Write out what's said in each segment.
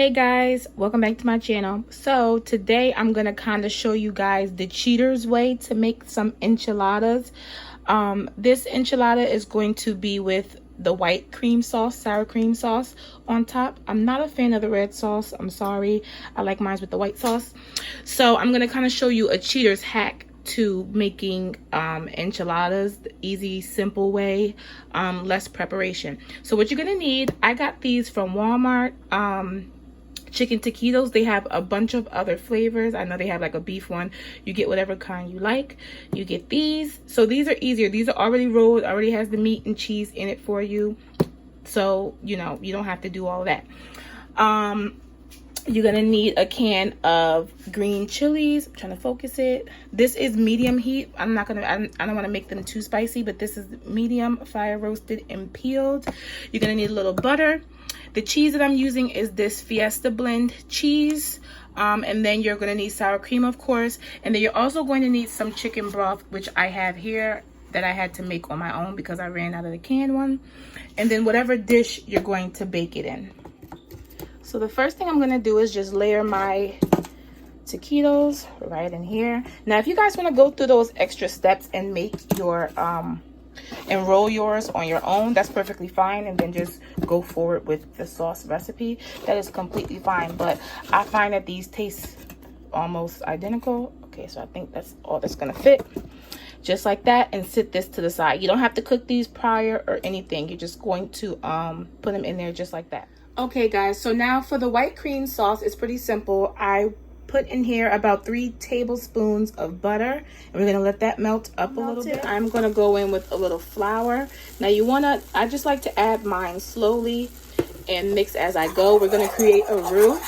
Hey guys, welcome back to my channel. So today I'm gonna kind of show you guys the cheater's way to make some enchiladas. This enchilada is going to be with the white cream sauce, sour cream sauce on top. I'm not a fan of the red sauce, I'm sorry. I like mine with the white sauce. So I'm gonna kind of show you a cheater's hack to making enchiladas, the easy, simple way, less preparation. So what you're gonna need, I got these from Walmart. Chicken taquitos. They have a bunch of other flavors. I know they have like a beef one. You get whatever kind you like. You get these. So these are easier. These are already rolled, already has the meat and cheese in it for you. So, you know, you don't have to do all that. You're gonna need a can of green chilies. I'm trying to focus it. This is medium heat. I don't want to make them too spicy, but this is medium, fire roasted and peeled. You're gonna need a little butter. The cheese that I'm using is this Fiesta blend cheese. And then you're gonna need sour cream, of course. And then you're also going to need some chicken broth, which I have here that I had to make on my own because I ran out of the canned one. And then whatever dish you're going to bake it in. So the first thing I'm gonna do is just layer my taquitos right in here. Now, if you guys wanna go through those extra steps and make your, and roll yours on your own, that's perfectly fine, and then just go forward with the sauce recipe. That is completely fine, but I find that these taste almost identical. Okay, so I think that's all that's gonna fit. Just like that, and sit this to the side. You don't have to cook these prior or anything. You're just going to put them in there just like that. Okay guys, so now for the white cream sauce, it's pretty simple. I put in here about 3 tablespoons of butter, and we're gonna let that melt up a little bit. I'm gonna go in with a little flour. Now I just like to add mine slowly and mix as I go. We're gonna create a roux.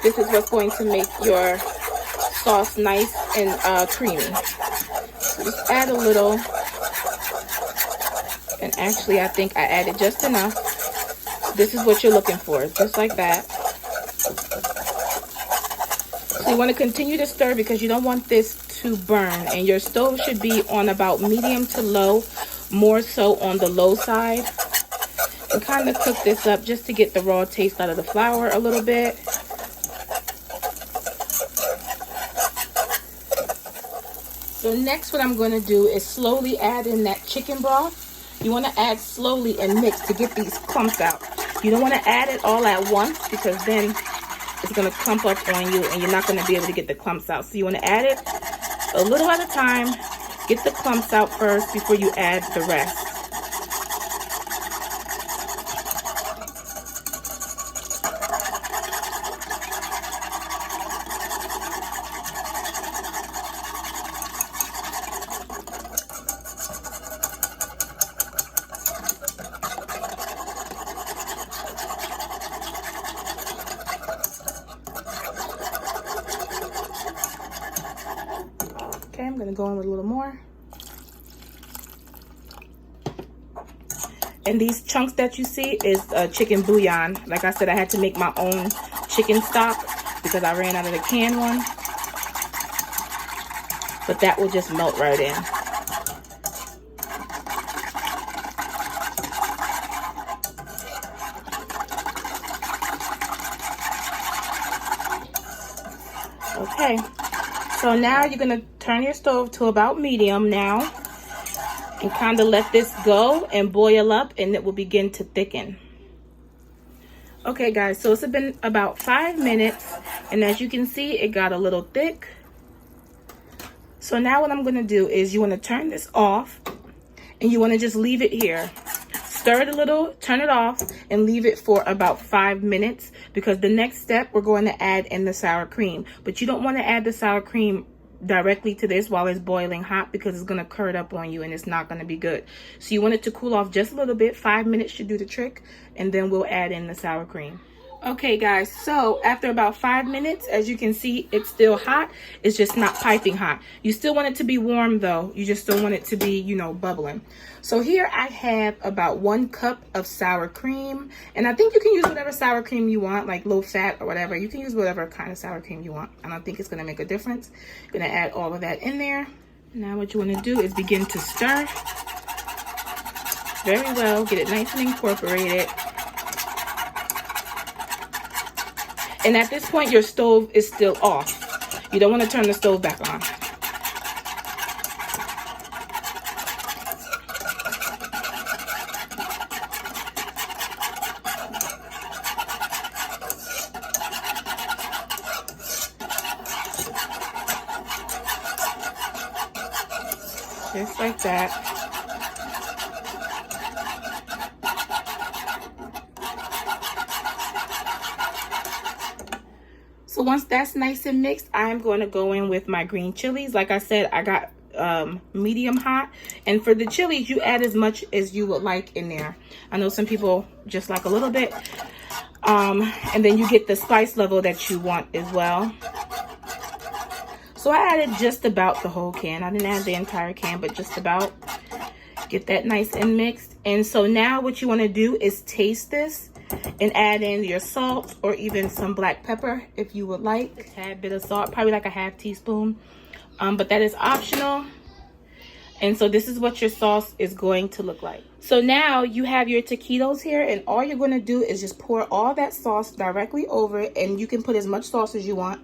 This is what's going to make your sauce nice and creamy. So just add a little, and actually I think I added just enough. This is what you're looking for, just like that. So you want to continue to stir because you don't want this to burn, and your stove should be on about medium to low, more so on the low side. And kind of cook this up just to get the raw taste out of the flour a little bit. So next what I'm going to do is slowly add in that chicken broth. You want to add slowly and mix to get these clumps out. You don't want to add it all at once because then it's going to clump up on you and you're not going to be able to get the clumps out. So you want to add it a little at a time. Get the clumps out first before you add the rest. Okay, I'm gonna go in with a little more. And these chunks that you see is chicken bouillon. Like I said, I had to make my own chicken stock because I ran out of the canned one. But that will just melt right in. Okay. So now you're going to turn your stove to about medium now and kind of let this go and boil up, and it will begin to thicken. Okay guys, so it's been about 5 minutes, and as you can see, it got a little thick. So now what I'm going to do is you want to turn this off, and you want to just leave it here. Stir it a little, turn it off, and leave it for about 5 minutes, because the next step we're going to add in the sour cream. But you don't want to add the sour cream directly to this while it's boiling hot because it's going to curd up on you and it's not going to be good. So you want it to cool off just a little bit. 5 minutes should do the trick, and then we'll add in the sour cream. Okay guys, so after about 5 minutes, as you can see, it's still hot. It's just not piping hot. You still want it to be warm though. You just don't want it to be, you know, bubbling. So here I have about 1 cup of sour cream, and I think you can use whatever sour cream you want, like low fat or whatever. You can use whatever kind of sour cream you want. I don't think it's going to make a difference. I'm going to add all of that in there. Now what you want to do is begin to stir very well. Get it nice and incorporated. And at this point, your stove is still off. You don't want to turn the stove back on. Just like that. So once that's nice and mixed, I'm going to go in with my green chilies. Like I said, I got medium hot. And for the chilies, you add as much as you would like in there. I know some people just like a little bit. And then you get the spice level that you want as well. So I added just about the whole can. I didn't add the entire can, but just about. Get that nice and mixed. And so now what you want to do is taste this and add in your salt or even some black pepper if you would like. A tad bit of salt, probably like a half teaspoon. But that is optional. And so this is what your sauce is going to look like. So now you have your taquitos here, and all you're going to do is just pour all that sauce directly over it, and you can put as much sauce as you want.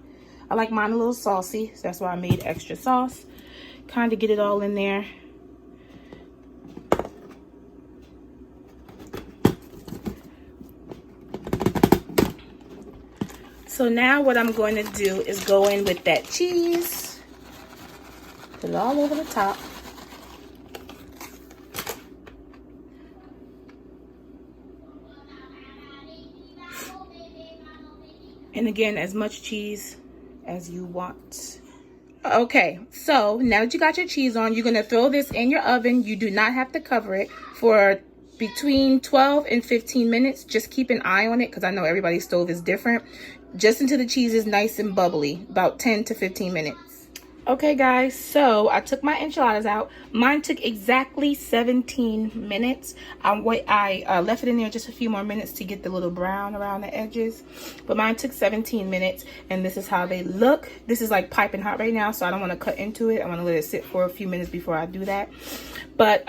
I like mine a little saucy, so that's why I made extra sauce. Kind of get it all in there. So now what I'm going to do is go in with that cheese. Put it all over the top. And again, as much cheese as you want. Okay, so now that you got your cheese on, you're going to throw this in your oven. You do not have to cover it for between 12 and 15 minutes. Just keep an eye on it because I know everybody's stove is different. Just until the cheese is nice and bubbly, about 10 to 15 minutes. Okay guys, so I took my enchiladas out. Mine took exactly 17 minutes. I left it in there just a few more minutes to get the little brown around the edges. But mine took 17 minutes, and this is how they look. This is like piping hot right now, so I don't want to cut into it. I want to let it sit for a few minutes before I do that. But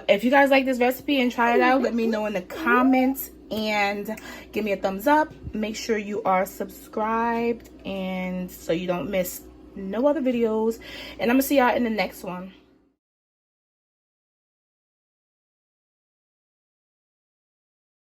if you guys like this recipe and try it out, let me know in the comments. And give me a thumbs up. Make sure you are subscribed, and so you don't miss no other videos. And I'm gonna see y'all in the next one.